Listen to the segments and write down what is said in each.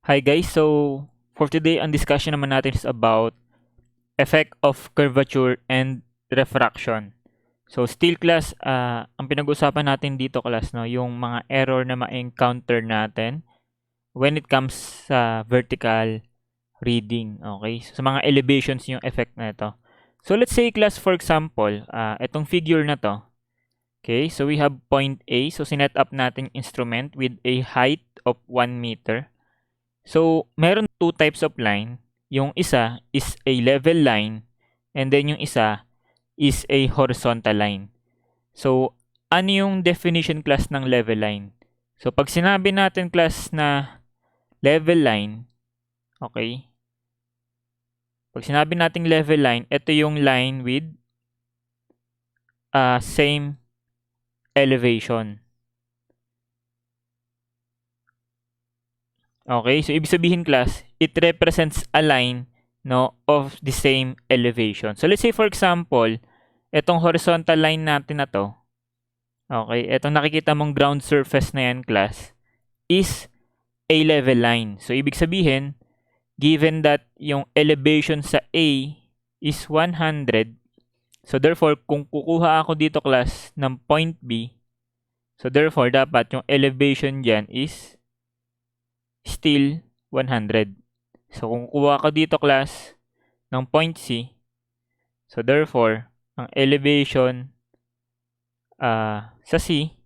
Hi guys, so for today ang discussion naman natin is about effect of curvature and refraction. So still class, ang pinag-usapan natin dito class, no, yung mga error na ma-encounter natin when it comes sa vertical reading. Okay, so sa mga elevations yung effect na ito. So let's say class, for example, itong figure na to. Okay, so we have point A. So sinet up natin instrument with a height of 1 meter. So, meron two types of line. Yung isa is a level line and then yung isa is a horizontal line. So, ano yung definition class ng level line? So, pag sinabi natin class na level line, okay? Pag sinabi nating level line, ito yung line with same elevation. Okay, so ibig sabihin class, it represents a line no of the same elevation. So let's say for example, etong horizontal line natin na to. Okay, etong nakikita mong ground surface na yan class is a level line. So ibig sabihin, given that yung elevation sa A is 100, so therefore kung kukuha ako dito class ng point B, so therefore dapat yung elevation diyan is still 100. So, kung kuha ko dito class ng point C, so therefore, ang elevation sa C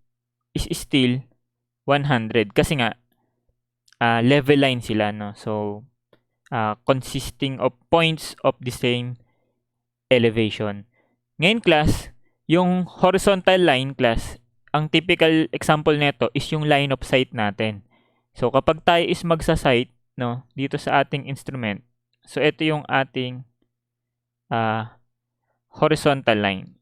is still 100. Kasi nga, level line sila, no? So, consisting of points of the same elevation. Ngayon class, yung horizontal line class, ang typical example nito is yung line of sight natin. So, kapag tayo is magsa-sight, no, dito sa ating instrument, so ito yung ating horizontal line.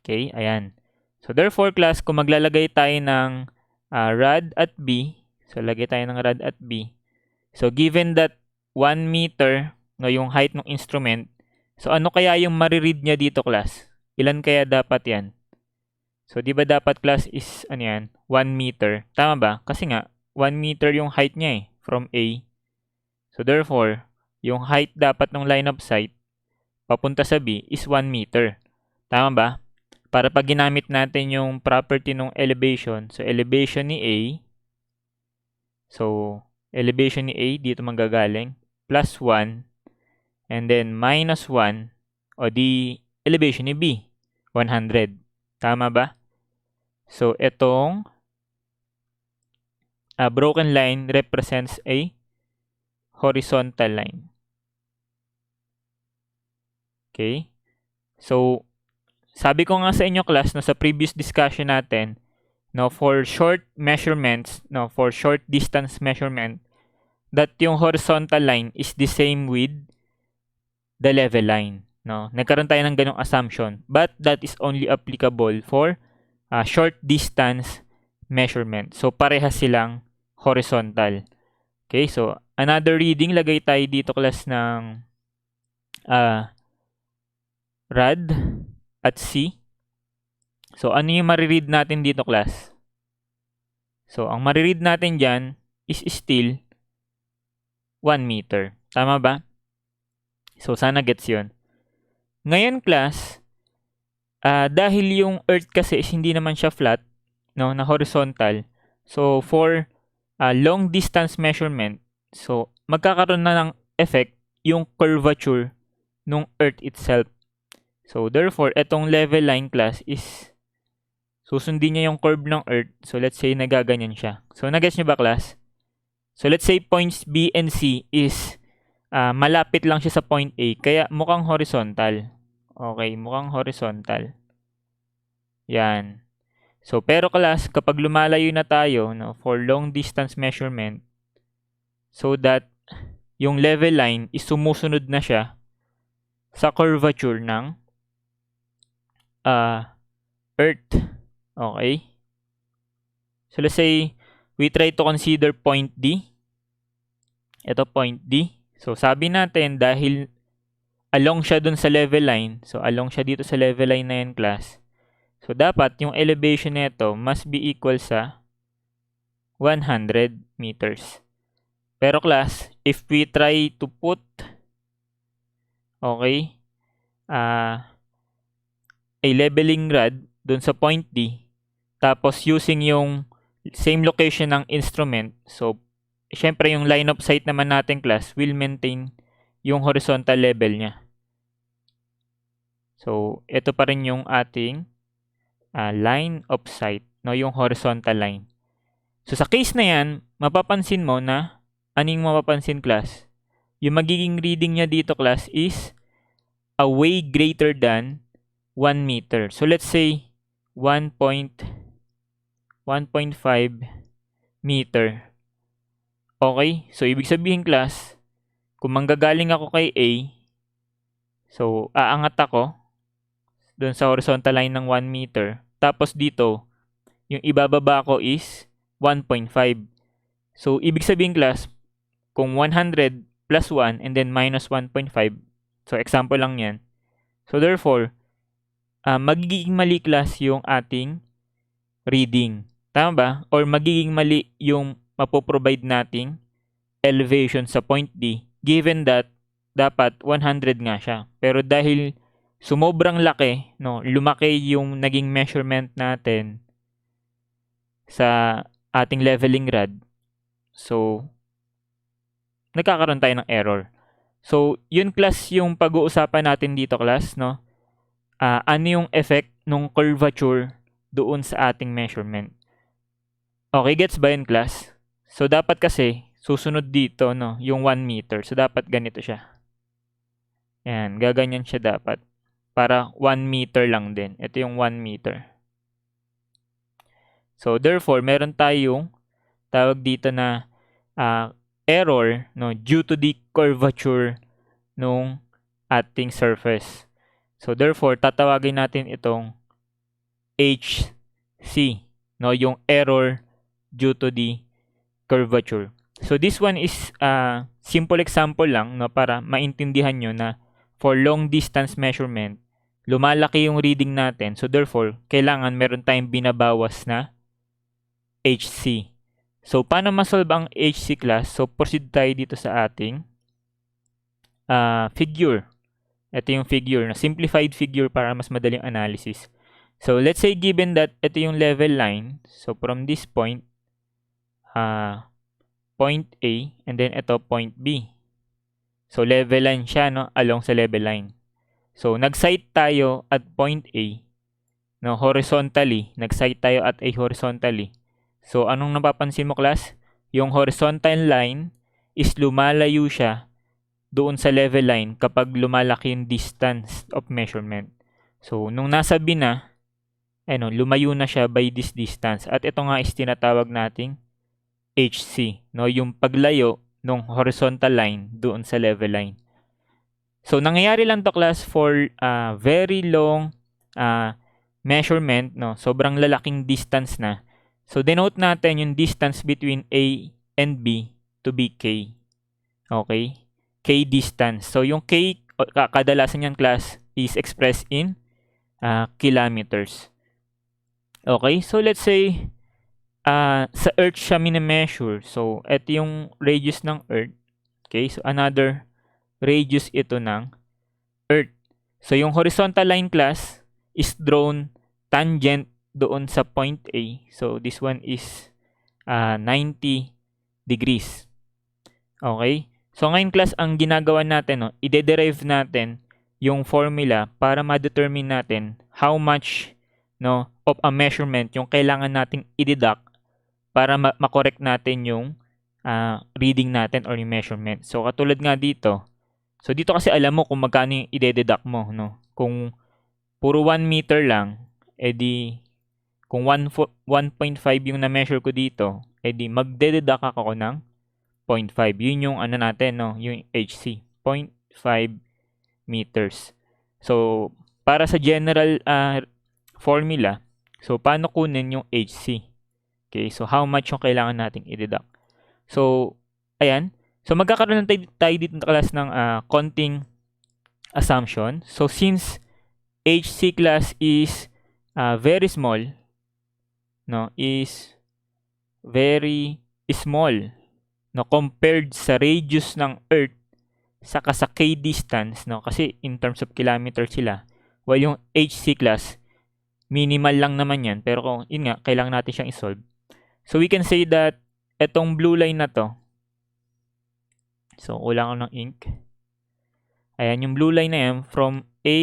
Okay, ayan. So, therefore, class, kung maglalagay tayo ng rod at B, so lagay tayo ng rod at B. So, given that 1 meter no, yung height ng instrument, so ano kaya yung mariread niya dito, class? Ilan kaya dapat yan? So, di ba dapat class is, ano yan, 1 meter. Tama ba? Kasi nga, 1 meter yung height niya eh, from A. So, therefore, yung height dapat ng line of sight, papunta sa B, is 1 meter. Tama ba? Para pag ginamit natin yung property ng elevation, so elevation ni A, so, elevation ni A, dito manggagaling, plus 1, and then minus 1, o di, elevation ni B, 100. Tama ba? So, itong broken line represents a horizontal line. Okay? So, sabi ko nga sa inyo class, no, sa previous discussion natin, no, for short measurements, no, for short distance measurement, that yung horizontal line is the same with the level line. No? Nagkaroon tayo ng ganong assumption. But that is only applicable for short distance measurement. So, parehas silang horizontal. Okay, so another reading, lagay tayo dito class ng rod at C. So, ano yung mariread natin dito class? So, ang mariread natin dyan is still 1 meter. Tama ba? So, sana gets yun. Ngayon class, dahil yung earth kasi is hindi naman siya flat, no, na horizontal. So, for long distance measurement, so magkakaroon na ng effect yung curvature ng earth itself. So, therefore, etong level line class is susundin niya yung curve ng earth. So, let's say nagaganyan siya. So, nagets niyo ba class? So, let's say points B and C is malapit lang siya sa point A. Kaya mukhang horizontal. Okay, mukhang horizontal. Yan. So, pero class, kapag lumalayo na tayo no, for long distance measurement, so that yung level line is sumusunod na siya sa curvature ng earth. Okay? So, let's say, we try to consider point D. Ito, point D. So, sabi natin, dahil along siya dun sa level line, so along siya dito sa level line na yan, class. So, dapat yung elevation nito must be equal sa 100 meters. Pero class, if we try to put, okay, a leveling rod dun sa point D, tapos using yung same location ng instrument, so, syempre yung line of sight naman natin class will maintain yung horizontal level niya. So, ito pa rin yung ating line of sight, no, yung horizontal line. So, sa case na yan, mapapansin mo na, anong mapapansin class? Yung magiging reading niya dito class is a way greater than 1 meter. So, let's say 1.5 meter. Okay? So, ibig sabihin class, kung manggagaling ako kay A, so, aangat ako doon sa horizontal line ng 1 meter. Tapos dito, yung ibababa ko is 1.5. So, ibig sabihin class, kung 100 plus 1 and then minus 1.5, so example lang yan. So, therefore, magiging mali class yung ating reading. Tama ba? Or magiging mali yung mapoprovide nating elevation sa point D, given that dapat 100 nga siya. Pero dahil sumobrang laki, no, lumaki yung naging measurement natin sa ating leveling rod. So, nagkakaroon tayo ng error. So, yun class yung pag-uusapan natin dito class, no? Ano yung effect ng curvature doon sa ating measurement. Okay, gets ba yun class? So, dapat kasi susunod dito, no, yung 1 meter. So, dapat ganito siya. Yan, gaganyan siya dapat. Para 1 meter lang din. Ito yung 1 meter. So, therefore, meron tayong tawag dito na error, no, due to the curvature nung ating surface. So, therefore, tatawagin natin itong HC, no, yung error due to the curvature. So, this one is simple example lang, no, para maintindihan nyo na for long distance measurement, lumalaki yung reading natin. So, therefore, kailangan meron tayong binabawas na HC. So, paano masolve ang HC class? So, proceed tayo dito sa ating figure. Ito yung figure, na simplified figure para mas madaling analysis. So, let's say given that ito yung level line. So, from this point, point A, and then ito, point B. So, level line siya, no, along sa level line. So, nag-sight tayo at point A, no, horizontally. Nag-sight tayo at A horizontally. So, anong napapansin mo, class? Yung horizontal line is lumalayo siya doon sa level line kapag lumalaki yung distance of measurement. So, nung nasa B na, lumayo na siya by this distance. At ito nga is tinatawag nating HC, no, yung paglayo ng horizontal line doon sa level line. So, nangyayari lang to class for very long measurement, no, sobrang lalaking distance na. So, denote natin yung distance between A and B to be K. Okay? K distance. So, yung K, kadalasan yung class, is expressed in kilometers. Okay? So, let's say, sa Earth siya mini-measure. So, ito yung radius ng Earth. Okay? So, another radius ito ng Earth. So, yung horizontal line class is drawn tangent doon sa point A. So, this one is 90 degrees. Okay? So, ngayon class, ang ginagawa natin, no, ide-derive natin yung formula para ma-determine natin how much, no, of a measurement yung kailangan nating i-deduct para ma-correct natin yung reading natin or yung measurement. So, katulad nga dito. So, dito kasi alam mo kung magkano yung ide-deduct mo, no? Kung puro 1 meter lang, edi kung 1.5 yung na-measure ko dito, edi magde-deduct ako ng 0.5. Yun yung ano natin, no? Yung HC. 0.5 meters. So, para sa general formula, so, paano kunin yung HC? Okay, so how much yung kailangan nating i-deduct? So, ayan. So, magkakaroon tayo dito na class ng konting assumption. So, since HC class is very small, no, is very small. no, compared sa radius ng Earth saka sa k distance, no, kasi in terms of kilometers sila, while yung HC class minimal lang naman yan, pero kung yun nga, kailangan natin siyang isolve. So we can say that etong blue line na to, so kulang ako ng ink. Ayan, yung blue line na yan from A,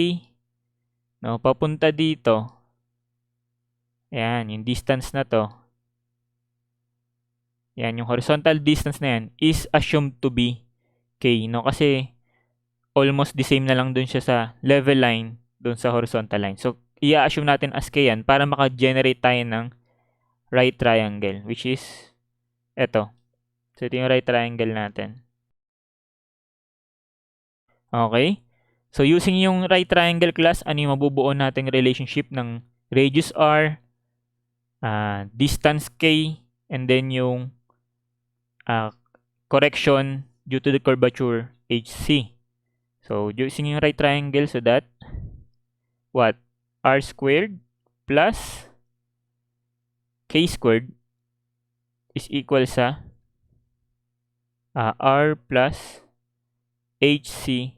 no, papunta dito. Ayan, yung distance na to. Ayan, yung horizontal distance na yan is assumed to be K, no? Kasi almost the same na lang dun siya sa level line dun sa horizontal line. So, i-assume natin as K yan para maka-generate tayo ng right triangle, which is eto. So, ito yung right triangle natin. Okay? So, using yung right triangle class, ano yung mabubuo nating relationship ng radius R, distance K, and then yung correction due to the curvature HC. So, using yung right triangle, so that what? R squared plus K squared is equal sa R plus HC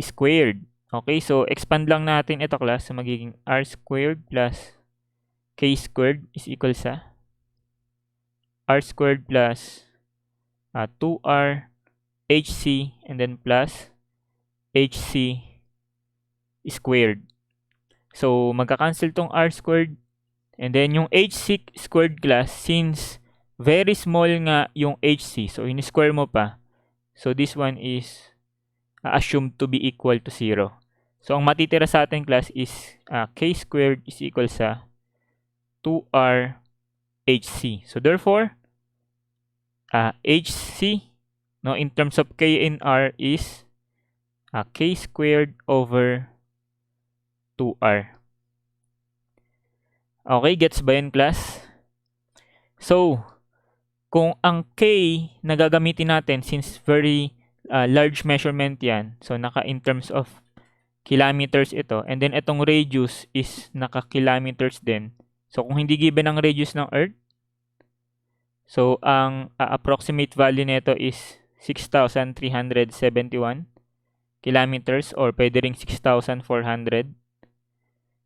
squared. Okay, so expand lang natin ito class. So, magiging R squared plus K squared is equal sa R squared plus 2R HC and then plus HC squared. So, magka-cancel tong R squared. And then, yung HC squared class, since very small nga yung HC, so in-square mo pa. So, this one is assumed to be equal to 0. So, ang matitira sa ating class is K squared is equal sa 2R HC. So, therefore, HC, no, in terms of K and R is K squared over 2R. Okay, gets ba yan, class? So, kung ang K na gagamitin natin, since very large measurement yan, so naka in terms of kilometers ito, and then itong radius is naka kilometers din. So, kung hindi given ang radius ng Earth, so ang approximate value nito is 6,371 kilometers or pwede ring 6,400.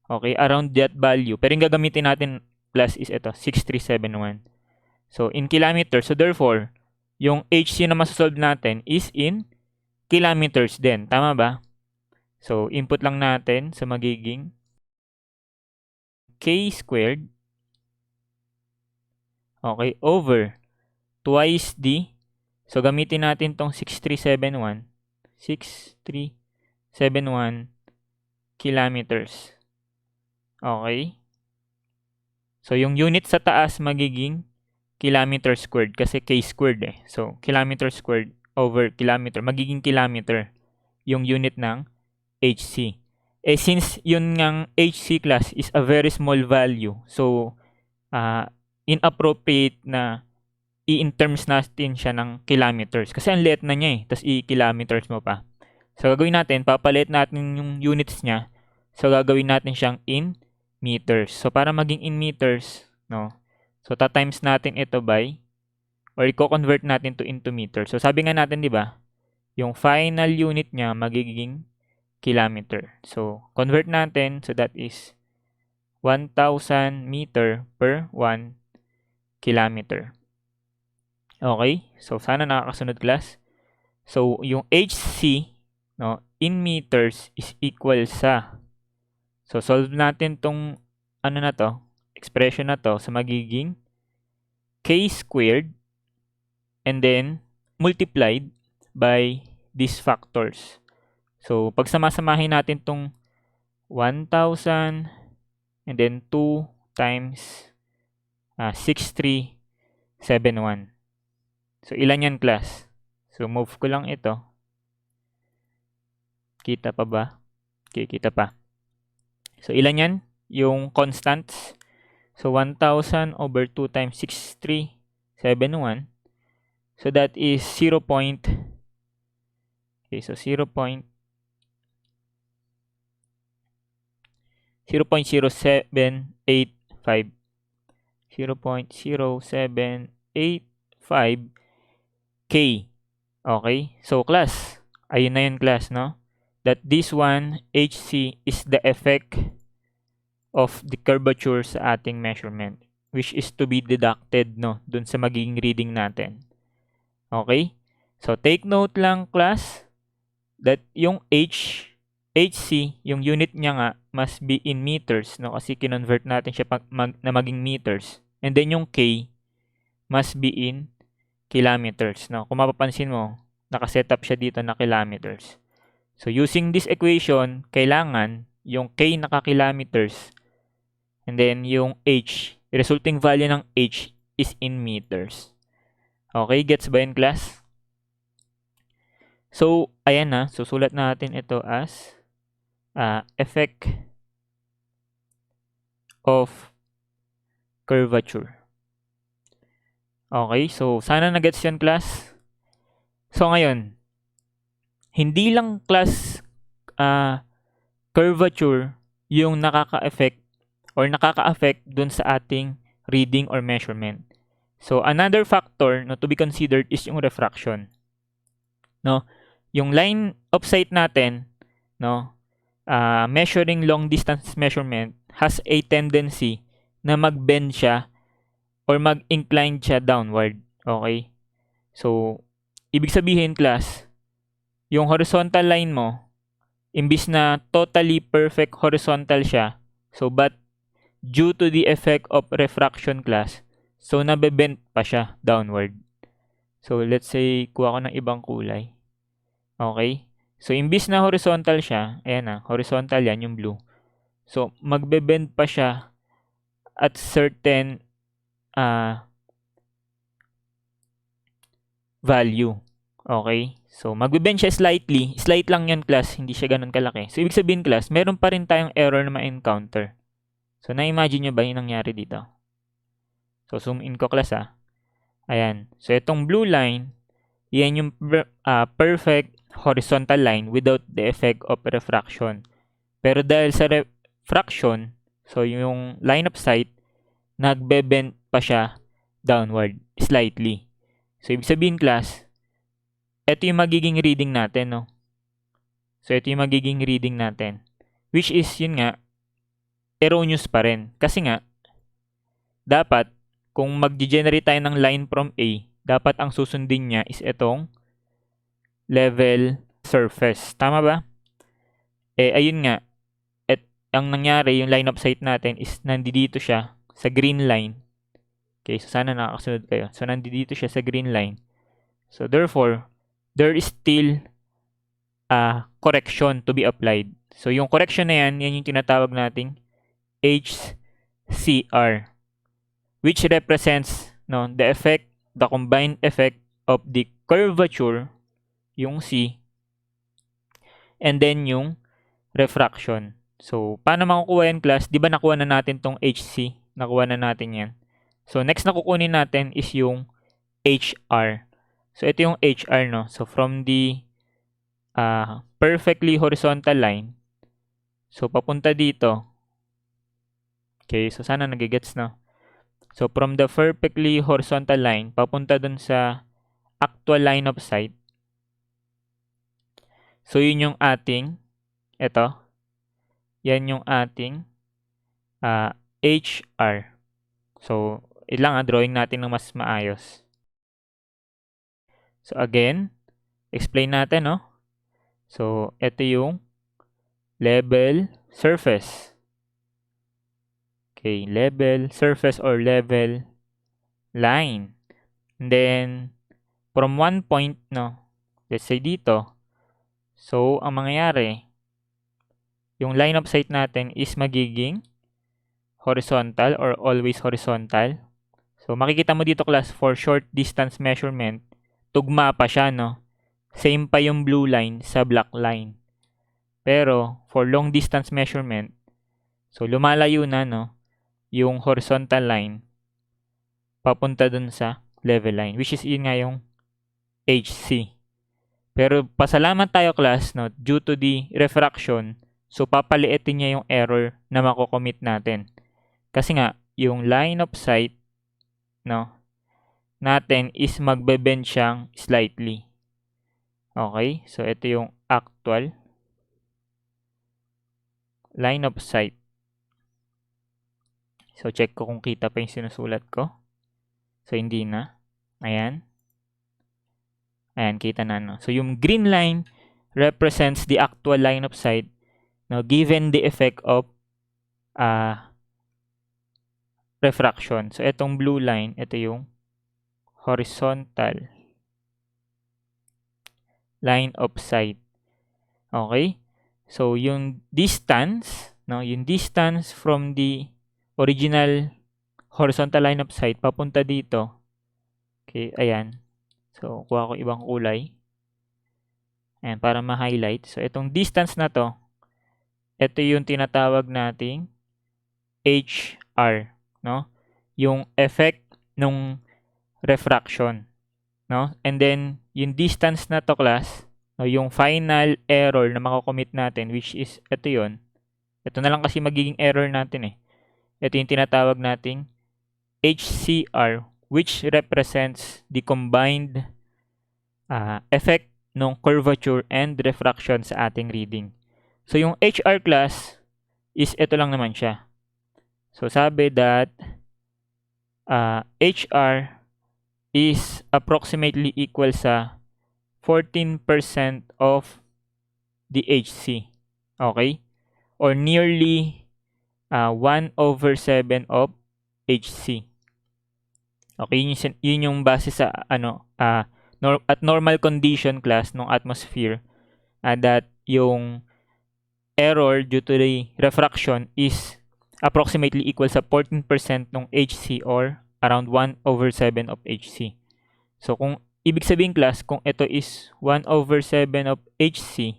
Okay, around that value. Pero yung gagamitin natin plus is ito, 6371. So, in kilometers. So, therefore, yung HC na masasolve natin is in kilometers din. Tama ba? So, input lang natin sa magiging K squared, okay, over twice D. So, gamitin natin tong 6371. 6371 kilometers. Okay? So, yung unit sa taas magiging kilometer squared kasi K squared eh. So, kilometer squared over kilometer. Magiging kilometer yung unit ng HC. Eh, since yun ngang HC class is a very small value, so, inappropriate na in terms natin siya ng kilometers. Kasi ang liit na niya eh. Tapos i-kilometers mo pa. So, gagawin natin, papalit natin yung units niya. So, gagawin natin siyang in meters. So, para maging in meters, no? So, ta-times natin ito by, or i-convert natin to into meters. So, sabi nga natin, di ba? Yung final unit niya magiging kilometer. So, convert natin. So, that is 1,000 meter per 1 kilometer. Okay? So, sana nakakasunod, class. So, yung HC, no, in meters is equal sa, so, solve natin tong, ano na to, expression na to, sa magiging K squared, and then, multiplied by these factors. So, pag sama-samahin natin tong 1,000, and then 2 times 6371. So, ilan yan, class? So, move ko lang ito. Kita pa ba? Okay, kita pa. So, ilan yan? Yung constants. So, 1,000 over 2 times 6371. So, that is 0. Okay, so 0.0785. 0.0785 K. Okay? So, class, ayun na yun, class, no? That this one, HC, is the effect of the curvature sa ating measurement, which is to be deducted, no, dun sa magiging reading natin. Okay? So, take note lang, class, that yung HC, yung unit niya nga, must be in meters, no? Kasi kinonvert natin siya na maging meters. And then yung K must be in kilometers, no? Kung mapapansin mo, nakaset up siya dito na kilometers. So, using this equation, kailangan yung K naka-kilometers and then yung H, resulting value ng H is in meters. Okay, gets ba yun, class? So, ayan na. Susulat natin ito as effect of curvature. Okay, so sana na-gets yun, class. So, ngayon, hindi lang, class, curvature yung nakaka-affect dun sa ating reading or measurement. So, another factor to be considered is yung refraction. No? Yung line of sight natin, no, measuring long distance measurement has a tendency na mag-bend siya or mag-incline siya downward. Okay? So, ibig sabihin, class, yung horizontal line mo, imbis na totally perfect horizontal siya, so but due to the effect of refraction, class, so nabebend pa siya downward. So, let's say, kuha ko ng ibang kulay. Okay? So, imbis na horizontal siya, ayan na, horizontal yan, yung blue. So, magbe-bend pa siya at certain value. Okay? So, magbe-bend siya slightly. Slight lang yan, class. Hindi siya ganun kalaki. So, ibig sabihin, class, meron pa rin tayong error na ma-encounter. So, na-imagine nyo ba yung nangyari dito? So, zoom in ko, class, Ayan. So, itong blue line, yan yung perfect horizontal line without the effect of refraction. Pero dahil sa refraction, so yung line of sight, nagbe-bend pa siya downward slightly. So, ibig sabihin, class, ito yung magiging reading natin, no? So, ito yung magiging reading natin. Which is, yun nga, erroneous pa rin. Kasi nga, dapat, kung mag-generate tayo ng line from A, dapat ang susundin niya is itong level surface. Tama ba? Ayun nga. Ang nangyari, yung line of sight natin is nandito siya sa green line. Okay, so sana nakakasunod kayo. So, nandito siya sa green line. So, therefore, there is still correction to be applied. So, yung correction na yan yung tinatawag nating HCR, which represents the combined effect of the curvature, yung C, and then yung refraction. So, paano makukuha yan, class? Di ba nakuha na natin tong HC? Nakuha na natin yan. So, next na kukunin natin is yung HR. So, ito yung HR, no? So, from the perfectly horizontal line, so, papunta dito. Okay, so sana nagigets, no? So, from the perfectly horizontal line, papunta dun sa actual line of sight. So, yun yung ating, yan yung ating HR. So, ilang drawing natin ng mas maayos. So, again, explain natin, no? So, ito yung level surface. Okay, level surface or level line. And then, from one point, no? Let's say dito. So, ang mangyayari, yung line of sight natin is magiging horizontal or always horizontal. So, makikita mo dito, class, for short distance measurement, tugma pa siya, no? Same pa yung blue line sa black line. Pero, for long distance measurement, so, lumalayo na, no? Yung horizontal line, papunta dun sa level line, which is yun nga yung HC. Pero, pasalamat tayo, class, no? Due to the refraction, so, papaliitin niya yung error na makocommit natin. Kasi nga, yung line of sight, no, natin is magbe-bend siyang slightly. Okay? So, ito yung actual line of sight. So, check ko kung kita pa yung sinusulat ko. So, hindi na. Ayan. Ayan, kita na. No? So, yung green line represents the actual line of sight, no, given the effect of refraction. So, itong blue line, ito yung horizontal line of sight. Okay? So, yung distance, no, yung distance from the original horizontal line of sight papunta dito. Okay, ayan. So, kuha ko ibang kulay. Ayan, para ma-highlight. So, itong distance na to, ito yung tinatawag nating HR, no? Yung effect ng refraction, no? And then, yung distance na to, class, no, yung final error na makakommit natin, which is, ito yun. Ito na lang kasi magiging error natin eh. Ito yung tinatawag nating HCR, which represents the combined effect ng curvature and refraction sa ating reading. So, yung HR class is ito lang naman siya. So, sabi that HR is approximately equal sa 14% of the HC. Okay? Or nearly 1/7 of HC. Okay, yun yung base sa at normal condition class ng atmosphere, that yung error due to the refraction is approximately equal sa 14% ng HC or around 1/7 of HC. So kung ibig sabihin class, kung ito is 1/7 of HC,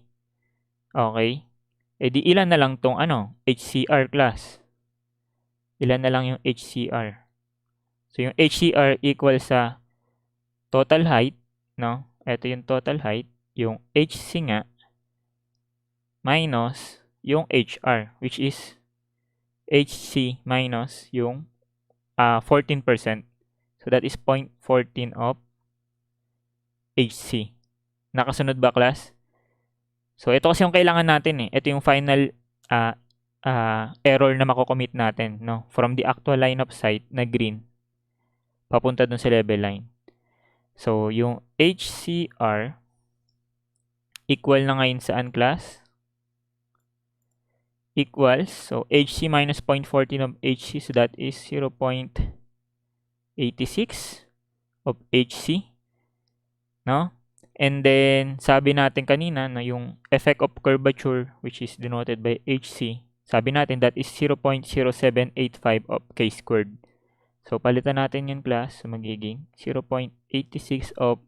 okay, edi ilan na lang tong HCR class? Ilan na lang yung HCR? So yung HCR equal sa total height, no? Ito yung total height, yung HC nga minus yung HR, which is HC minus yung 14%. So that is 0.14 of HC. Nakasunod ba, class? So ito kasi yung kailangan natin eh. Ito yung final error na makocommit natin, no? From the actual line of sight na green papunta dun sa level line. So yung HCR equal na ngayon saan, class? Equals, so HC minus 0.14 of HC, so that is 0.86 of HC, no? And then, sabi natin kanina na yung effect of curvature, which is denoted by HC, sabi natin that is 0.0785 of K squared. So, palitan natin yun, class. So, magiging 0.86 of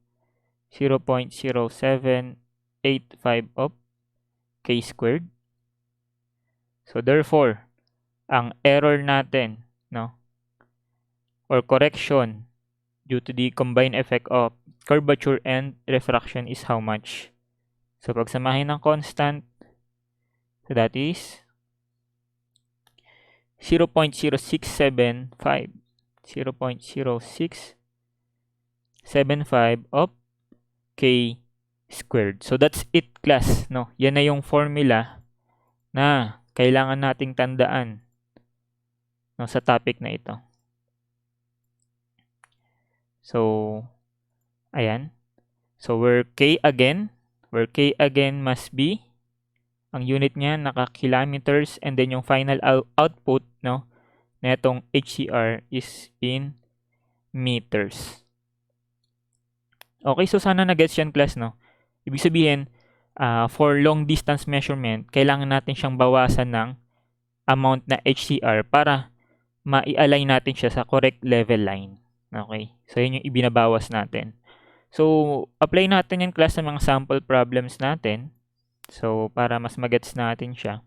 0.0785 of K squared. So, therefore, ang error natin, no, or correction due to the combined effect of curvature and refraction is how much? So, pagsamahin ng constant, so that is 0.0675 of K squared. So, that's it, class, no? Yan na yung formula na kailangan nating tandaan, no, sa topic na ito. So, ayan. So, where K again must be, ang unit niya naka-kilometers, and then yung final output, no, na itong HCR is in meters. Okay, so sana na-gets yan, class, no? Ibig sabihin, for long distance measurement, kailangan natin siyang bawasan ng amount na HCR para ma-align natin siya sa correct level line. Okay, so yun yung ibinabawas natin. So, apply natin yung class sa mga sample problems natin. So, para mas magets natin siya.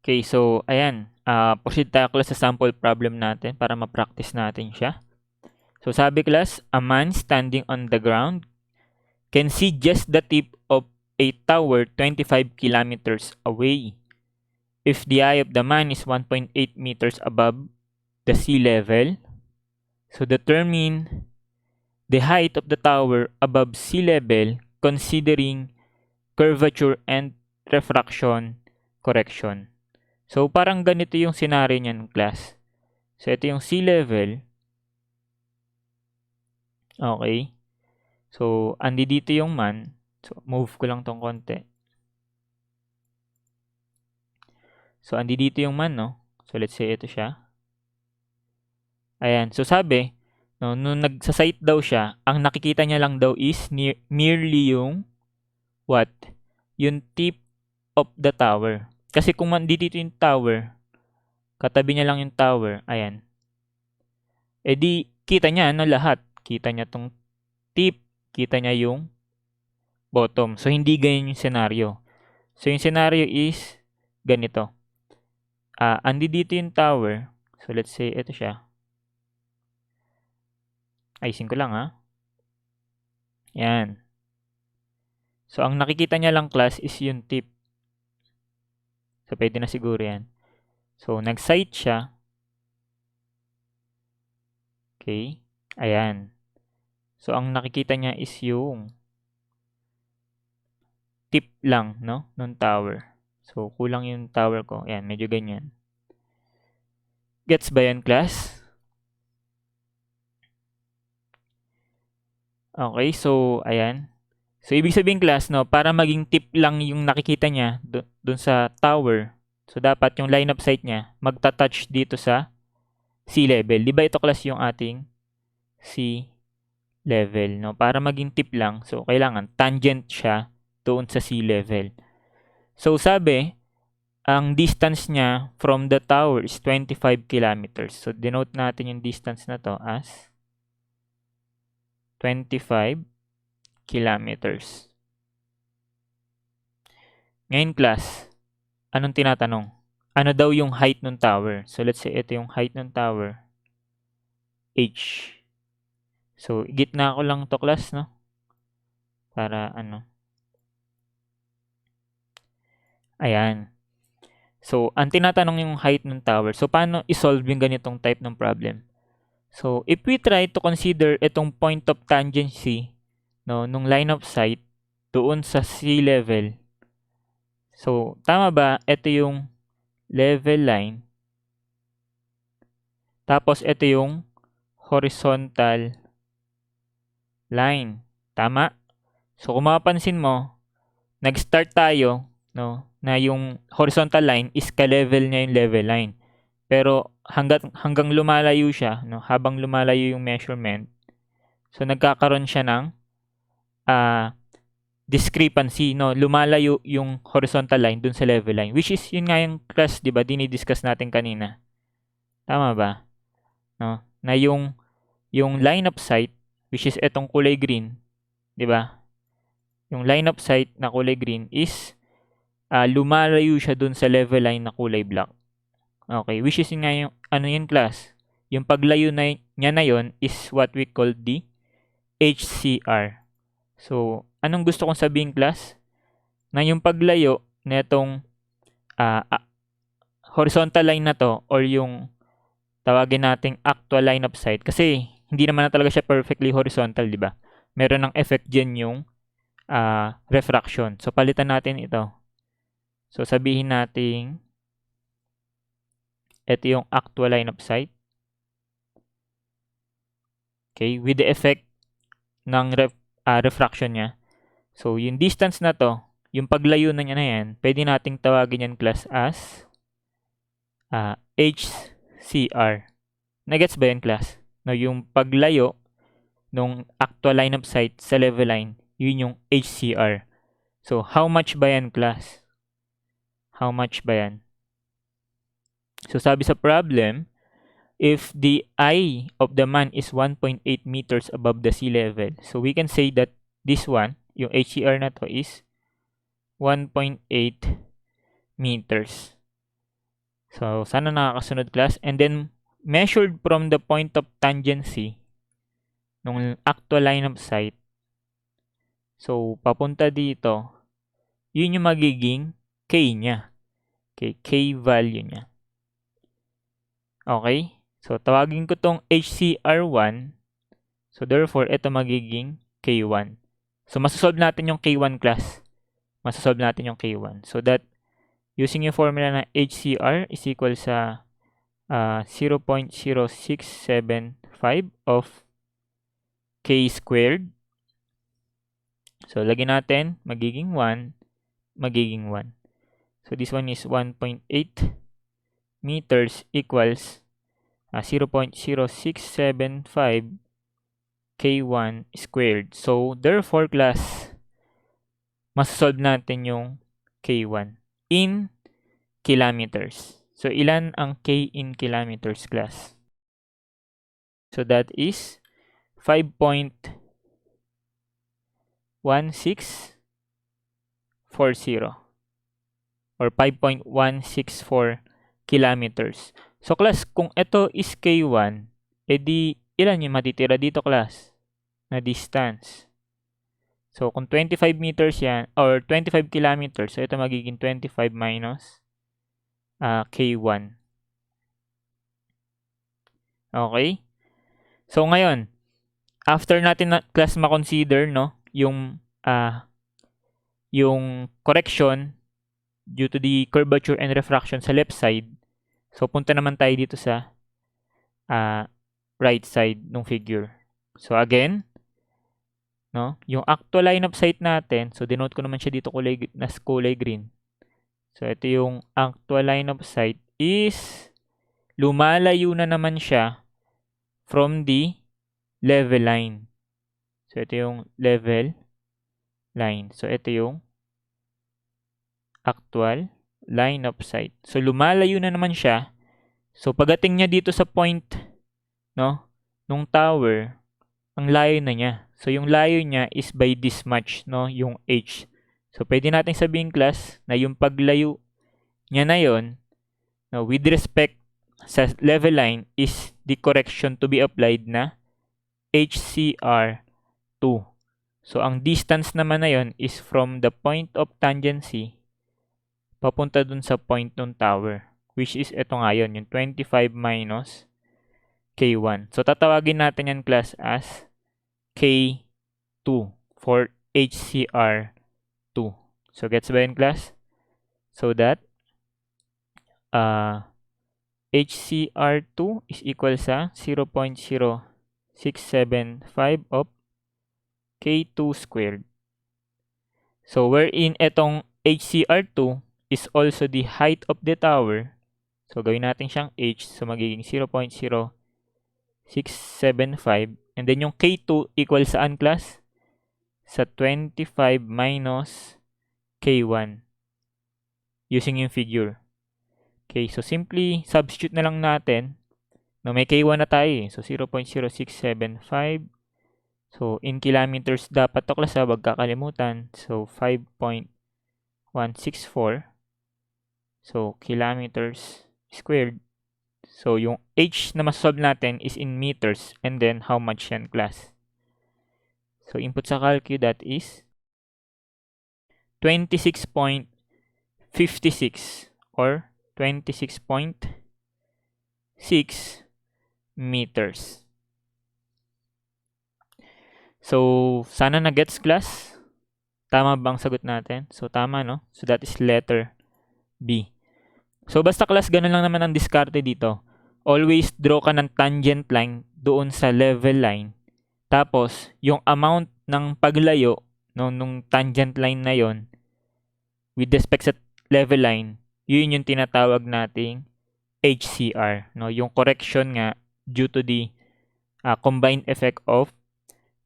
Okay, so, ayan. Proceed tayo, class, sa sample problem natin para ma-practice natin siya. So, sabi, class, a man standing on the ground can see just the tip of a tower 25 kilometers away. if the eye of the man is 1.8 meters above the sea level, so determine the height of the tower above sea level considering curvature and refraction correction. So, parang ganito yung scenario niyan, class. So, ito yung sea level. Okay. So, andi dito yung man. So, move ko lang tong konti. So, andi dito yung man, no? So, let's say ito siya. Ayan. So, sabi, no, nung nagsasight daw siya, ang nakikita niya lang daw is merely yung what? Yung tip of the tower. Kasi kung dito yung tower, katabi niya lang yung tower, ayan. Eh di, kita niya na lahat. Kita niya tong tip, kita niya yung bottom. So, hindi ganyan yung scenario. So, yung scenario is ganito. Andi dito yung tower. So, let's say, ito siya. Ayusin ko lang, ha. Yan. So, ang nakikita niya lang, class, is yung tip. So, pwede na siguro yan. So, nag-sight siya. Okay. Ayan. So, ang nakikita niya is yung tip lang, no? Nung tower. So, kulang yung tower ko. Ayan, medyo ganyan. Gets ba yan, class? Okay, so, ayan. So, ibig sabihin, class, no, para maging tip lang yung nakikita niya dun sa tower, so, dapat yung line of sight niya magta-touch dito sa sea level. Di ba ito, class, yung ating sea level, no? Para maging tip lang, so, kailangan tangent siya doon sa sea level. So, sabi, ang distance niya from the tower is 25 kilometers. So, denote natin yung distance na to as 25 kilometers. Ngayon, class, anong tinatanong? Ano daw yung height ng tower? So, let's say ito yung height ng tower. H. So, gitna ko lang to, class, no? Para ano. Ayan. So, ang tinatanong yung height ng tower. So, paano isolve yung ganitong type ng problem? So, if we try to consider itong point of tangency, no, nung line of sight doon sa sea level. So, tama ba? Ito yung level line. Tapos, ito yung horizontal line. Tama? So, kung mapapansin mo, nag-start tayo, no, na yung horizontal line is ka-level niya yung level line. Pero hanggang lumalayo siya, no, habang lumalayo yung measurement, so nagkakaroon siya ng discrepancy, no, lumalayo yung horizontal line dun sa level line, which is yun nga yung class, 'di ba, dinidiscuss natin kanina. Tama ba? No, na yung line of sight, which is etong kulay green, 'di ba? Yung line of sight na kulay green is lumalayo siya dun sa level line na kulay black. Okay, which is yun nga yung ano yun, class? Yung paglayo niya na yun is what we call the HCR. So, anong gusto kong sabihin, class? Na yung paglayo na itong horizontal line na to or yung tawagin nating actual line of sight, kasi hindi naman na talaga siya perfectly horizontal, di ba? Meron ng effect dyan yung refraction. So, palitan natin ito. So, sabihin natin ito yung actual line of sight. Okay, with the effect ng refraction niya. So, yung distance na to, yung paglayo na niya na yan, pwede nating tawagin yan, class, as HCR. Nagets ba yan, class? No, yung paglayo nung actual line of sight sa level line, yun yung HCR. So, how much ba yan, class? How much ba yan? So, sabi sa problem, if the eye of the man is 1.8 meters above the sea level, so we can say that this one, yung HCR na to is 1.8 meters. So, sana nakakasunod, class. And then, measured from the point of tangency nung actual line of sight. So, papunta dito, yun yung magiging K niya. Okay, K value niya. Okay? So, tawagin ko tong HCR1. So, therefore, ito magiging K1. So, masasolve natin yung K1 class. Masasolve natin yung K1. So, that using yung formula na HCR is equal sa 0.0675 of K squared. So, lagyan natin, magiging 1, magiging 1. So, this one is 1.8 meters equals 0.0675 K1 squared. So, therefore, class, masasolve natin yung K1 in kilometers. So, ilan ang K in kilometers, class? So, that is 5.1640 or 5.164 kilometers. So, class, kung ito is K1, edi ilan yung matitira dito, class, na distance? So, kung 25 meters yan, or 25 kilometers, so ito magiging 25 minus K1. Okay? So, ngayon, after natin na class ma-consider, no, yung correction due to the curvature and refraction sa left side. So, punta naman tayo dito sa right side ng figure. So, again, no, yung actual line of sight natin, so denote ko naman siya dito kulay green. So, ito yung actual line of sight is lumalayo na naman siya from the level line. So, ito yung level line. So, ito yung actual line of sight. So, lumalayo na naman siya. So, pagdating niya dito sa point, no, nung tower, ang layo na niya. So, yung layo niya is by this much, no, yung h. So, pwede natin sabihin, class, na yung paglayo niya na yon, no, with respect sa level line is the correction to be applied na HCR2. So, ang distance naman na yon is from the point of tangency papunta dun sa point ng tower, which is ito nga yun, yung 25 minus K1. So, tatawagin natin yan, class, as K2 for HCR2. So, gets ba yun, class? So, that HCR2 is equal sa 0.0675 of K2 squared. So, wherein itong HCR2 is also the height of the tower. So, gawin natin siyang H. So, magiging 0.0675. And then, yung K2 equal saan, class? Sa 25 minus K1. Using yung figure. Okay, so simply substitute na lang natin. No, may K1 na tayo eh. So, 0.0675. So, in kilometers dapat to, class, wag kakalimutan. So, 5.164. So, kilometers squared. So, yung H na masolve natin is in meters. And then, how much yan, class? So, input sa calcu, that is 26.56 or 26.6 meters. So, sana na-gets, class? Tama bang sagot natin? So, tama, no? So, that is letter B. So, basta, class, ganun lang naman ang diskarte dito. Always draw ka ng tangent line doon sa level line. Tapos, yung amount ng paglayo nung tangent line na yon with respect sa level line, yun yung tinatawag nating HCR. No? Yung correction nga due to the combined effect of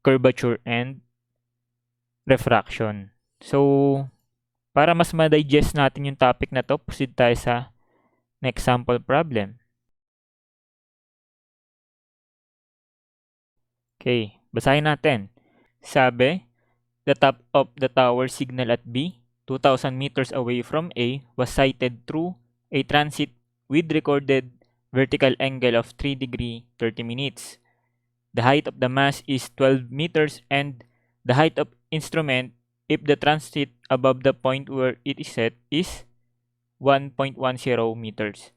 curvature and refraction. So, para mas ma-digest natin yung topic na to, proceed tayo sa next sample problem. Okay, basahin natin. Sabi, the top of the tower signal at B, 2,000 meters away from A, was sighted through a transit with recorded vertical angle of 3 degree 30 minutes. The height of the mast is 12 meters and the height of instrument if the transit above the point where it is set is 1.10 meters.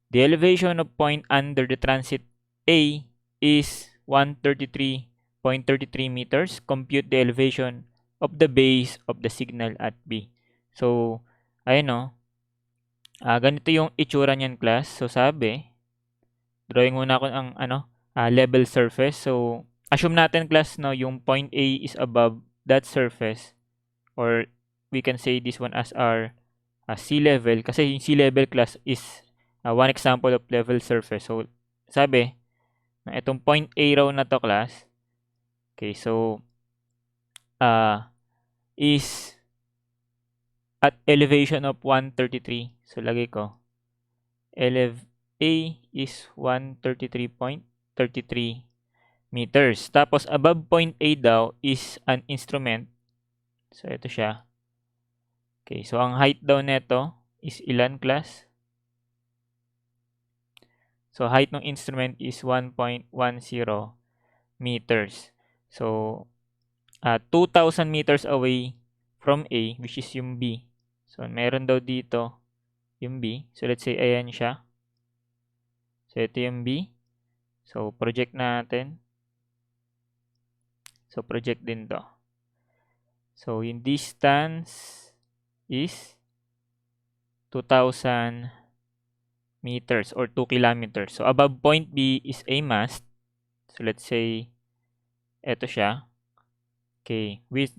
The elevation of point under the transit A is 133.33 meters. Compute the elevation of the base of the signal at B. So, ayun no. Ganito yung itsura niyan, class. So, sabi, drawing muna ako ang level surface. So, assume natin, class, no, yung point A is above that surface, or we can say this one as our sea level, kasi yung sea level, class, is one example of level surface. So, sabi, na itong point A raw na to, class, okay, so, is at elevation of 133. So, lagay ko, A is 133.33 meters. Tapos, above point A daw is an instrument. So, ito siya. Okay, so ang height daw neto is ilan, class? So, height ng instrument is 1.10 meters. So, 2,000 meters away from A, which is yung B. So, meron daw dito yung B. So, let's say, ayan siya. So, ito yung B. So, project natin. So, project din to. So, yung distance is 2,000 meters or 2 kilometers. So, above point B is a mast. So, let's say, eto siya. Okay. With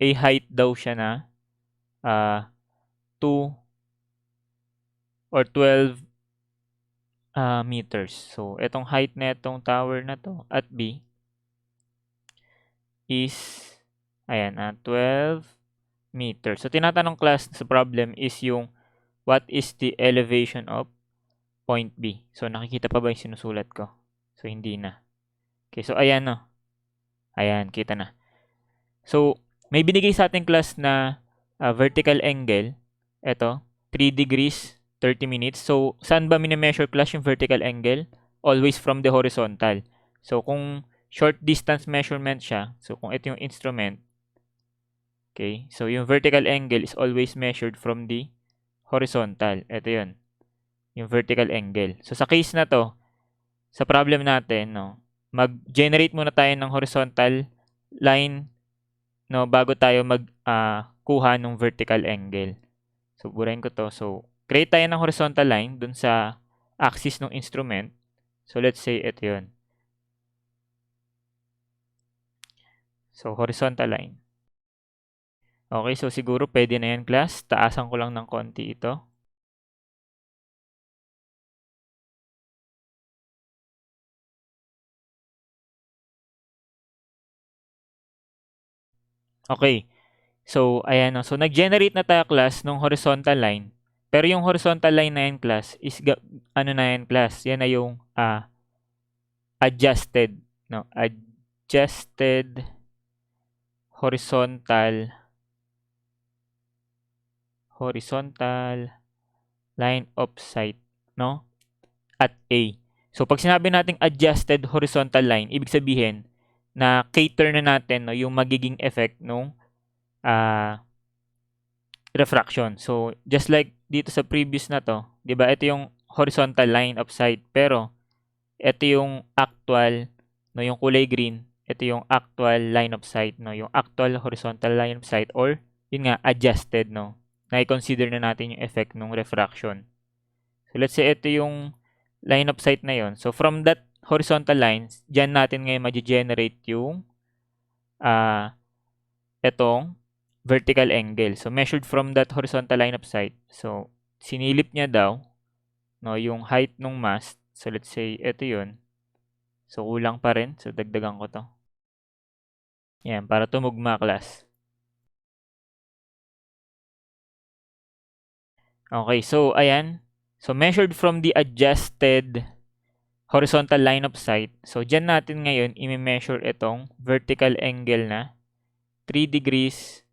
a height daw siya na 2 or 12 meters. So, etong height na itong tower na to at B is, ayan, 12 meters. So, tinatanong, class, sa problem is yung what is the elevation of point B. So, nakikita pa ba yung sinusulat ko? So, hindi na. Okay, so ayan no. Ayan, kita na. So, may binigay sa ating, class, na vertical angle. Ito, 3 degrees, 30 minutes. So, saan ba mini-measure, class, yung vertical angle? Always from the horizontal. So, kung short distance measurement siya, so kung ito yung instrument, okay, so yung vertical angle is always measured from the horizontal. Ito yun, yung vertical angle. So, sa case na to, sa problem natin, no, mag-generate muna tayo ng horizontal line, no, bago tayo kuha ng vertical angle. So, burahin ko to. So, create tayo ng horizontal line dun sa axis ng instrument. So, let's say ito yun. So, horizontal line. Okay, so siguro pwede na yan, class. Taasan ko lang ng konti ito. Okay. So, ayan. So, nag-generate na tayo, class, ng horizontal line. Pero yung horizontal line na yan, class, is ano na yan, class? Yan na yung adjusted, no? Adjusted horizontal line of sight, no? At A. So, pag sinabi nating adjusted horizontal line, ibig sabihin na cater na natin, no, yung magiging effect nung refraction. So, just like dito sa previous na to, 'di ba? Ito yung horizontal line of sight, pero ito yung actual, no, yung kulay green, ito yung actual line of sight, no, yung actual horizontal line of sight, or yun nga, adjusted, no. Na-consider na natin yung effect ng refraction. So, let's say ito yung line of sight na yon. So, from that horizontal lines, dyan natin ngayon ma-generate yung etong vertical angle. So, measured from that horizontal line of sight. So, sinilip niya daw, no, yung height ng mast. So, let's say, ito yun. So, kulang pa rin. So, dagdagan ko to. Yan, para tumugma, class. Okay, so, ayan. So, measured from the adjusted horizontal line of sight. So, dyan natin ngayon, i-measure itong vertical angle na 3 degrees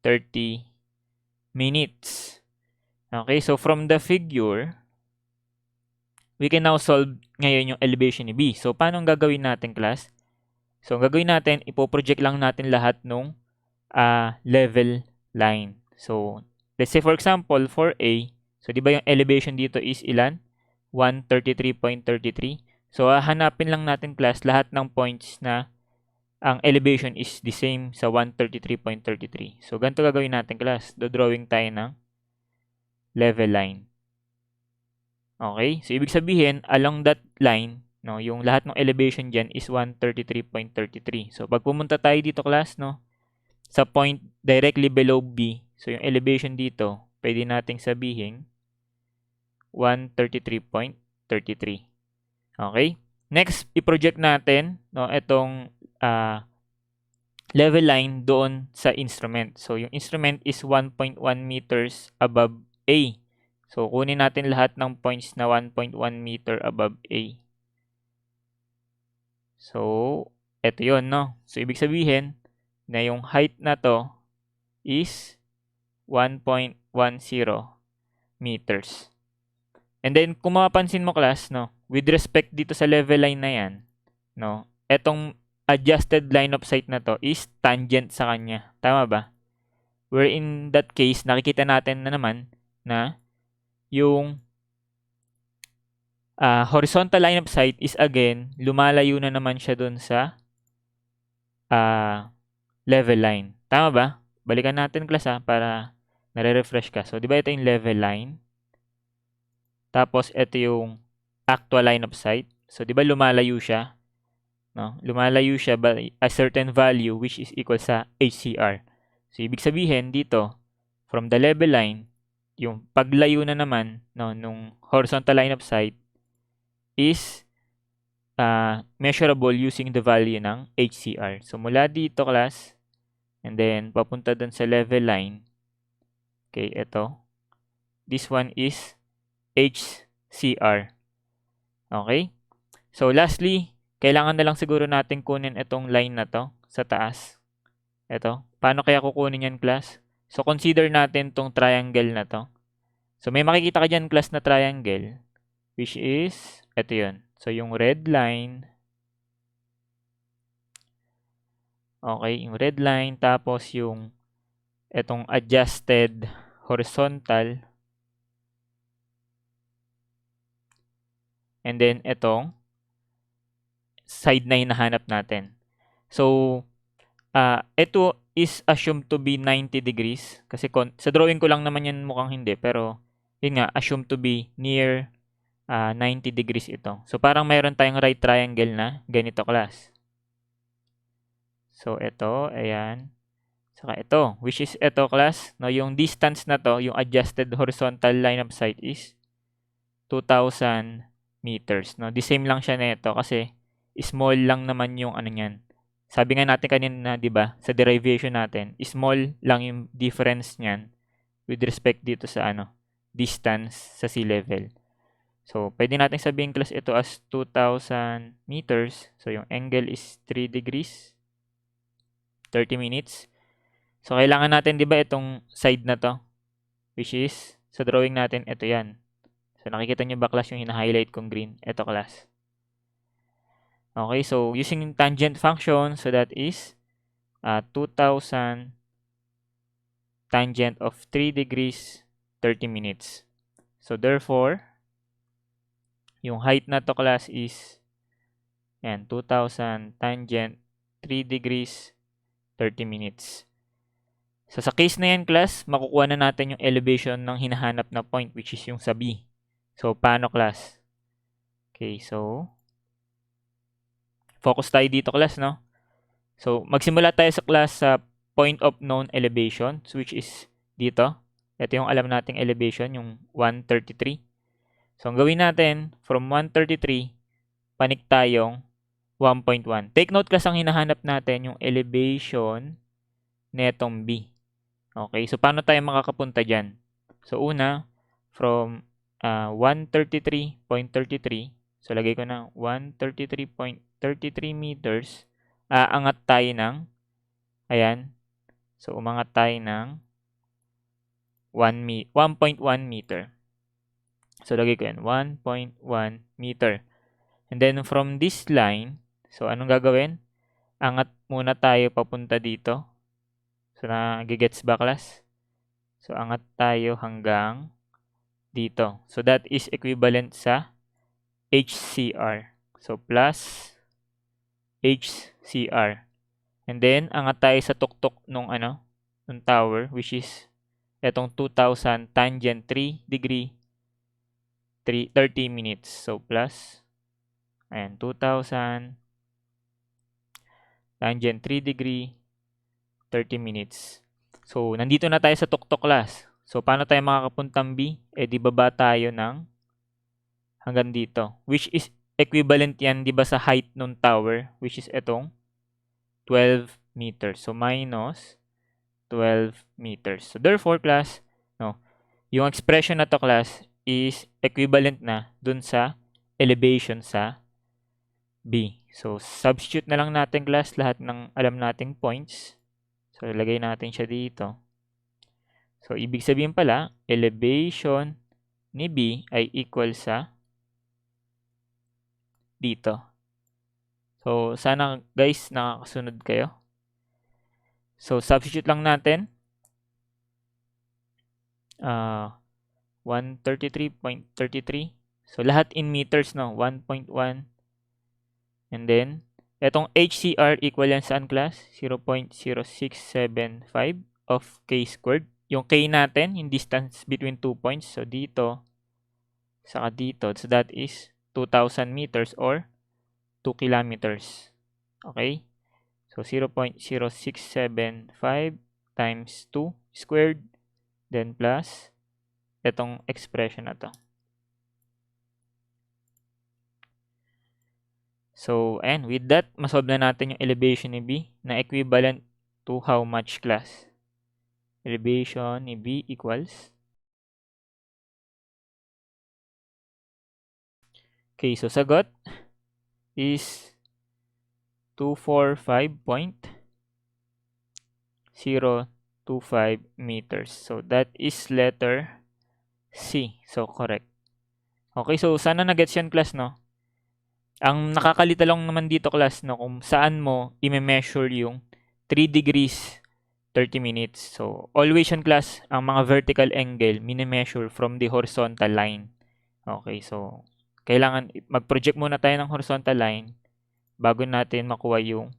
30 minutes. Okay, so from the figure, we can now solve ngayon yung elevation ni B. So, paano ang gagawin natin, class? So, ang gagawin natin, ipoproject lang natin lahat nung level line. So, Let's say for example, for A, so di ba yung elevation dito is ilan? 133.33. So, hahanapin lang natin class lahat ng points na ang elevation is the same sa 133.33. So, ganito gagawin natin class. Drawing tayo ng level line. Okay? So, ibig sabihin, along that line, no, yung lahat ng elevation dyan is 133.33. So, pag pumunta tayo dito class, no, sa point directly below B, so yung elevation dito, pwede nating sabihin 133.33. Okay? Next, i-project natin, no, itong level line doon sa instrument. So, yung instrument is 1.1 meters above A. So, kunin natin lahat ng points na 1.1 meter above A. So, eto yun, no? So, ibig sabihin na yung height na to is 1.10 meters. And then, kung mapapansin mo class, no, with respect dito sa level line na yan, no, etong adjusted line of sight na to is tangent sa kanya. Tama ba? Where in that case, nakikita natin na naman na yung horizontal line of sight is again, lumalayo na naman siya dun sa level line. Tama ba? Balikan natin class para nare-refresh ka. So, di ba ito yung level line? Tapos, ito yung actual line of sight. So, di ba lumalayo siya? No? Lumalayo siya by a certain value which is equal sa HCR. So, ibig sabihin dito, from the level line, yung paglayo na naman, no, nung horizontal line of sight is measurable using the value ng HCR. So, mula dito class, and then papunta dun sa level line. Okay, ito. This one is HCR. Okay? So, lastly, kailangan na lang siguro natin kunin itong line na to sa taas. Ito. Paano kaya kukunin yan, class? So, consider natin itong triangle na to. So, may makikita ka dyan, class, na triangle, which is, ito yun. So, yung red line. Okay, yung red line. Tapos, yung itong adjusted horizontal. And then, itong side na hinahanap natin. So, ito is assumed to be 90 degrees. Kasi sa drawing ko lang naman yan mukhang hindi. Pero, yun nga, assumed to be near 90 degrees ito. So, parang mayroon tayong right triangle na ganito class. So, ito, ayan. Saka ito, which is ito class. No, yung distance na to, yung adjusted horizontal line of sight is 2,000 meters. No? The same lang siya nito kasi small lang naman yung ano niyan. Sabi nga natin kanina, 'di ba, sa derivation natin, small lang yung difference niyan with respect dito sa distance sa sea level. So, pwede natin sabihin class ito as 2,000 meters. So, yung angle is 3 degrees, 30 minutes. So, kailangan natin, 'di ba, itong side na to, which is sa drawing natin, ito 'yan. So, nakikita nyo ba class yung hina-highlight kong green? Ito class. Okay, so using tangent function, so that is 2,000 tangent of 3 degrees, 30 minutes. So, therefore, yung height na to class is 2,000 tangent 3 degrees, 30 minutes. So, sa case na yan class, makukuha na natin yung elevation ng hinahanap na point which is yung sa B. So, paano class? Okay, so focus tayo dito class, no? So, magsimula tayo sa class sa point of known elevation, which is dito. Ito yung alam nating elevation, yung 133. So, ang gawin natin, from 133, panik tayong 1.1. Take note class, ang hinahanap natin yung elevation netong B. Okay, so paano tayo makakapunta dyan? So, una, from 133.33. So, lagay ko na 133.33 meters. Aangat tayo ng, ayan. So, umangat tayo ng 1.1 meter. So, lagay ko yan, 1.1 meter. And then, from this line, so, anong gagawin? Angat muna tayo papunta dito. So, nagigets ba class? So, angat tayo hanggang dito. So, that is equivalent sa HCR. So, plus HCR. And then, angat tayo sa tuktok nung nung tower, which is etong 2,000 tangent 3 degree 30 minutes. So, plus, ayan, 2,000 tangent 3 degree 30 minutes. So, nandito na tayo sa tuktok class. So, paano tayo makakapuntang B? Di baba tayo ng hanggang dito. Which is equivalent yan, di ba, sa height ng tower, which is etong 12 meters. So, minus 12 meters. So, therefore, class, no, yung expression na to, class, is equivalent na dun sa elevation sa B. So, substitute na lang natin, class, lahat ng alam nating points. So, ilagay natin siya dito. So, ibig sabihin pala, elevation ni B ay equal sa dito. So, sana guys, nakakasunod kayo. So, substitute lang natin. 133.33. So, lahat in meters, no? 1.1. And then, etong HCR equal yan saan, class? 0.0675 of K squared. Yung K natin, yung distance between 2 points. So, dito, saka dito. So, that is 2,000 meters or 2 kilometers. Okay? So, 0.0675 times 2 squared, then plus itong expression na to. So, and with that, masolve na natin yung elevation ni B na equivalent to how much, class? Elevation ni B equals. Okay, so sagot is 245.025 meters. So, that is letter C. So, correct. Okay, so sana na-gets yan, class, no? Ang nakakalita lang naman dito, class, no, kung saan mo i-measure yung 3 degrees 30 minutes. So, always yan, class, ang mga vertical angle mini-measure from the horizontal line. Okay, so kailangan mag-project muna tayo ng horizontal line bago natin makuha yung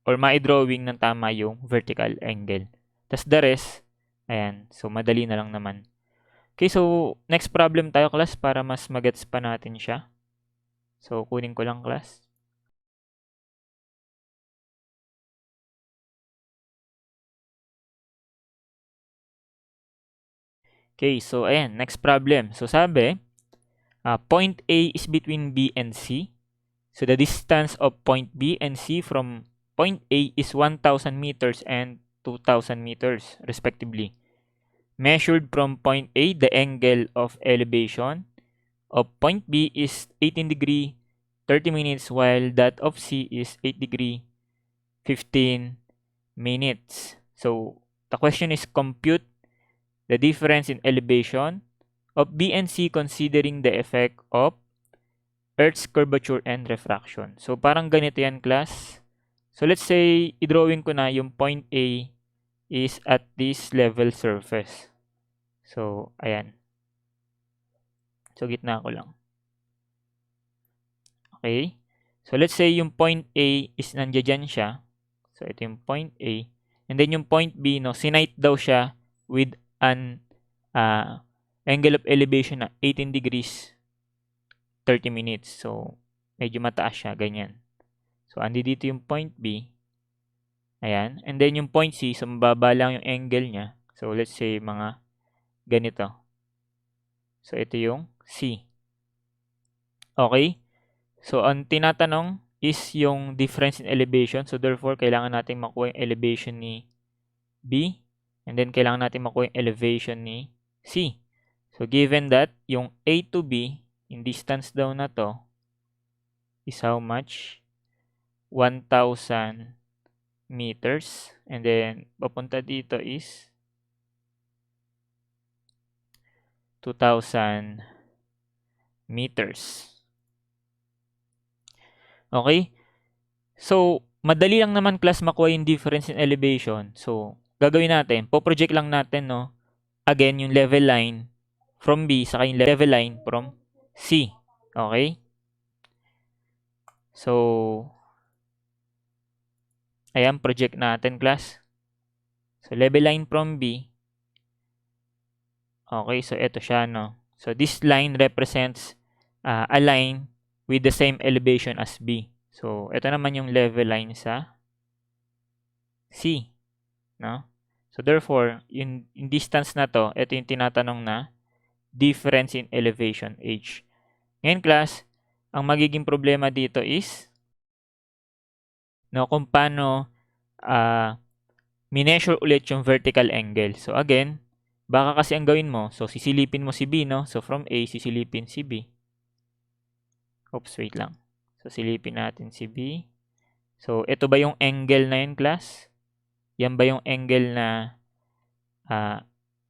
or ma-drawing ng tama yung vertical angle. Tas the rest, ayan, so madali na lang naman. Okay, so next problem tayo, class, para mas magets pa natin siya. So, kunin ko lang, class. Okay, so ayan, next problem. So, sabi, point A is between B and C. So, the distance of point B and C from point A is 1,000 meters and 2,000 meters, respectively. Measured from point A, the angle of elevation of point B is 18 degree 30 minutes, while that of C is 8 degree 15 minutes. So, the question is compute the difference in elevation of B and C considering the effect of Earth's curvature and refraction. So, parang ganito yan, class. So, let's say, i-drawing ko na yung point A is at this level surface. So, ayan. So, gitna ko lang. Okay? So, let's say yung point A is nandiyan siya. So, ito yung point A. And then yung point B, no, sinight daw siya with an angle of elevation na 18 degrees 30 minutes. So, medyo mataas siya, ganyan. So, andi dito yung point B. Ayan. And then yung point C, so mababa lang yung angle niya. So, let's say mga ganito. So, ito yung C. Okay? So, ang tinatanong is yung difference in elevation. So, therefore, kailangan natin makuha yung elevation ni B. And then, kailangan natin makuha yung elevation ni C. So, given that, yung A to B, yung distance daw na to, is how much? 1,000 meters. And then, papunta dito is 2,000 meters. Okay? So, madali lang naman, class, makuha yung difference in elevation. So, gagawin natin, po-project lang natin, no, again, yung level line from B, saka yung level line from C. Okay? So, ayan, project natin, class. So, level line from B. Okay, so ito siya, no? So, this line represents a line with the same elevation as B. So, ito naman yung level line sa C, no? So, therefore, yung distance na to, ito yung tinatanong na difference in elevation h. Ngayon, class, ang magiging problema dito is, no, kung paano mineasure ulit yung vertical angle. So, again, baka kasi ang gawin mo, so sisilipin mo si B, no? So, from A, sisilipin si B. Oops, wait lang. So, silipin natin si B. So, ito ba yung angle na yun, class? Yan ba yung angle na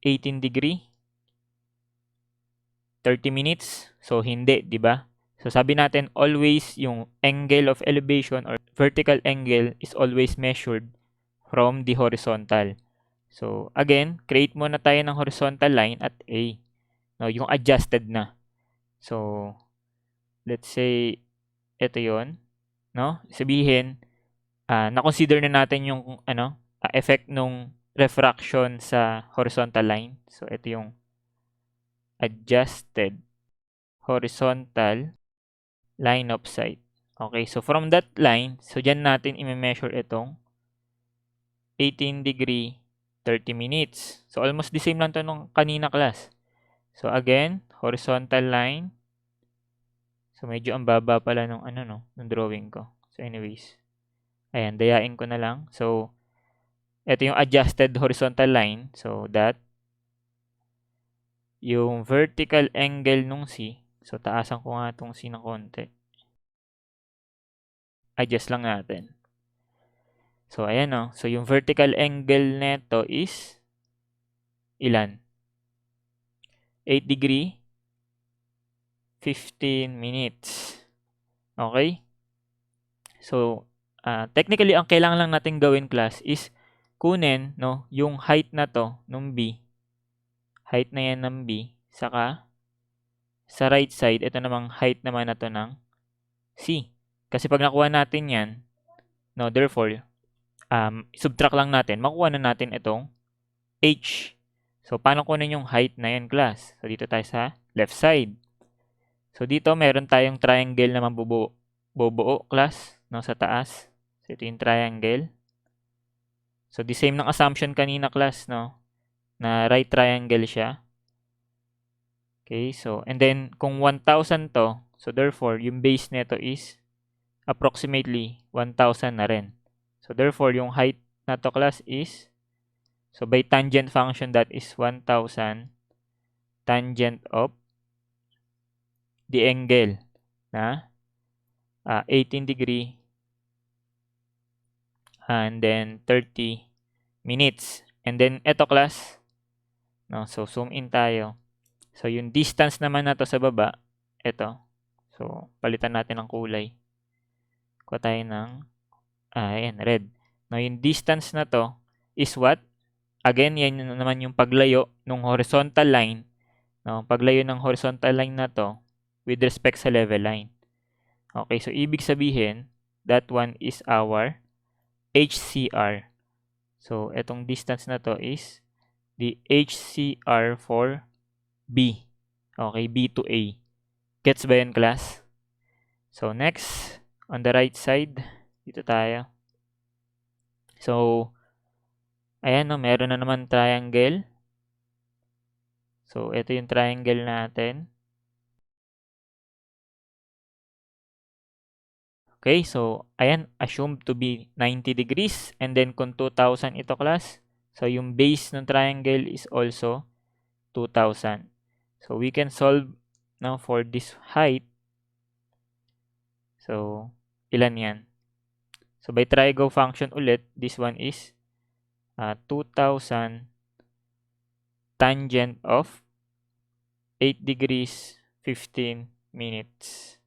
18 degree? 30 minutes? So, hindi, di ba? So, sabi natin, always yung angle of elevation or vertical angle is always measured from the horizontal. So, again, create muna tayo ng horizontal line at A. No, yung adjusted na. So, let's say, ito yon, no? Sabihin, na-consider na natin yung effect nung refraction sa horizontal line. So, ito yung adjusted horizontal line of sight. Okay, so from that line, so dyan natin i-measure itong 18 degree 30 minutes. So, almost the same lang to nung kanina, class. So, again, horizontal line. So, medyo ang baba pala nung nung drawing ko. So, anyways. Ayan, dayain ko na lang. So, ito yung adjusted horizontal line. So, that yung vertical angle nung C. So, taasan ko nga itong C ng konti. Adjust lang natin. So, ayan o. So, yung vertical angle neto is ilan? 8 degree 15 minutes. Okay? So, technically, ang kailangan lang natin gawin, class, is kunin, no, yung height na to nung B. Height na yan ng B. Saka, sa right side, ito namang height naman na to ng C. Kasi pag nakuha natin yan, no, therefore, subtract lang natin, makuha na natin itong H. So, paano kunin yung height na yan, class? So, dito tayo sa left side. So, dito meron tayong triangle na mabubuo, class, no, sa taas. So, ito yung triangle. So, the same ng assumption kanina, class, no, na right triangle siya. Okay, so, and then, kung 1,000 to, so therefore, yung base nito is approximately 1,000 na rin. So, therefore, yung height na to, class, is, so by tangent function, that is 1,000 tangent of the angle na 18 degree and then 30 minutes. And then, eto, class, no, so zoom in tayo. So, yung distance naman na to sa baba, eto. So, palitan natin ng kulay. Kuha tayo ng, ayan, red. Now, yung distance na to is what? Again, yan naman yung paglayo ng horizontal line. No? Paglayo ng horizontal line na to with respect sa level line. Okay, so ibig sabihin, that one is our HCR. So, etong distance na to is the HCR for B. Okay, B to A. Gets ba yun, class? So, next, on the right side, dito tayo. So, ayan, no, meron na naman triangle. So, ito yung triangle natin. Okay, so, ayan, assumed to be 90 degrees. And then, kung 2,000 ito, class, so yung base ng triangle is also 2,000. So, we can solve now for this height. So, ilan yan? So, by trigo function ulit, this one is 2,000 tangent of 8 degrees 15 minutes.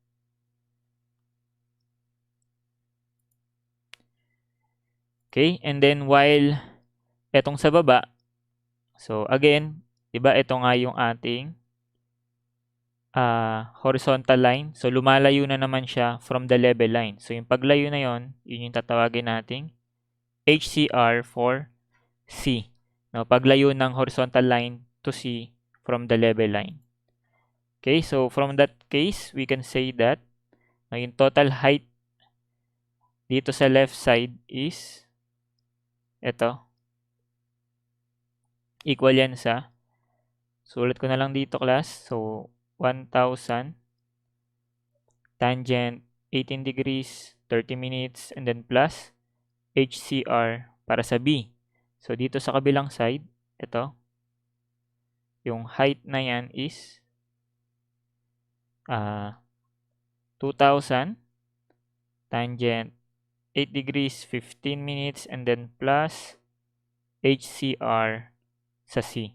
Okay, and then while etong sa baba, so again, 'Di ba ito nga yung ating horizontal line. So, lumalayo na naman siya from the level line. So, yung paglayo na yon, yun yung tatawagin nating HCR for C. No, paglayo ng horizontal line to C from the level line. Okay, so from that case, we can say that yung total height dito sa left side is ito. Equal yan sa, sulat ko na lang dito class. So, 1,000 tangent 18 degrees, 30 minutes, and then plus HCR para sa B. So, dito sa kabilang side, ito, yung height na yan is 2,000 tangent 8 degrees, 15 minutes, and then plus HCR sa C.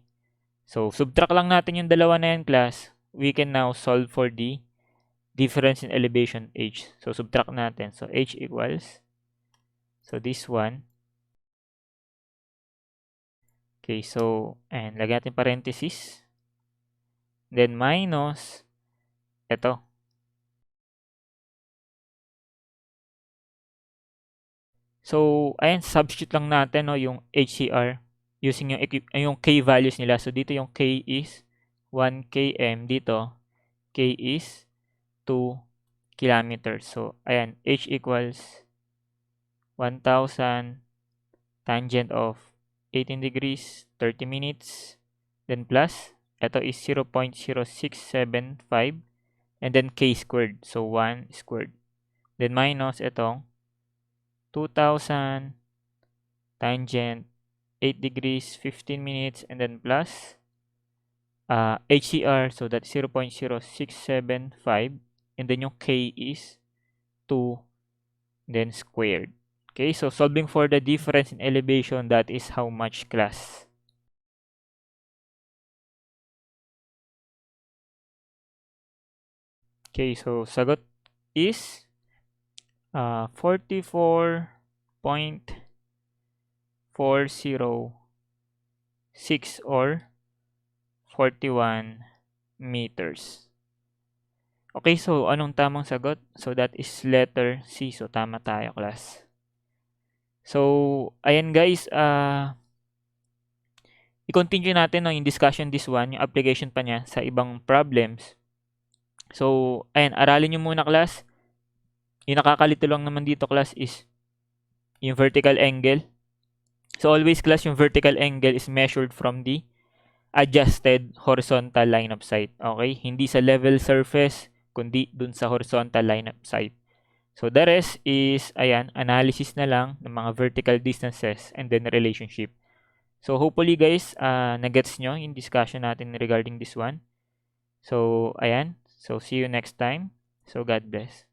So, subtract lang natin yung dalawa na yan, class. We can now solve for the difference in elevation H. So, subtract natin. So, H equals, so this one. Okay, so, and lagyan natin parenthesis. Then, minus, ito. So, ayan, substitute lang natin no, yung HCR using yung K values nila. So, dito yung K is 1 km. Dito, K is 2 kilometers. So, ayan, H equals 1,000 tangent of 18 degrees, 30 minutes, then plus, ito is 0.0675, and then K squared. So, 1 squared. Then minus itong 2,000 tangent 8 degrees, 15 minutes, and then plus HCR. So, that's 0.0675. And then yung K is 2, then squared. Okay, so solving for the difference in elevation, that is how much, class? Okay, so sagot is 44.406 or 41 meters. Okay, so anong tamang sagot? So that is letter C. So tama tayo, class. So, ayan guys, i-continue natin no, yung discussion this one, yung application pa niya sa ibang problems. So, ayan, aralin nyo muna, class. Yung nakakalito lang naman dito, class, is yung vertical angle. So, always, class, yung vertical angle is measured from the adjusted horizontal line of sight. Okay? Hindi sa level surface, kundi dun sa horizontal line of sight. So, the rest is, ayan, analysis na lang ng mga vertical distances and then relationship. So, hopefully, guys, nagets nyo yung discussion natin regarding this one. So, ayan. So, see you next time. So, God bless.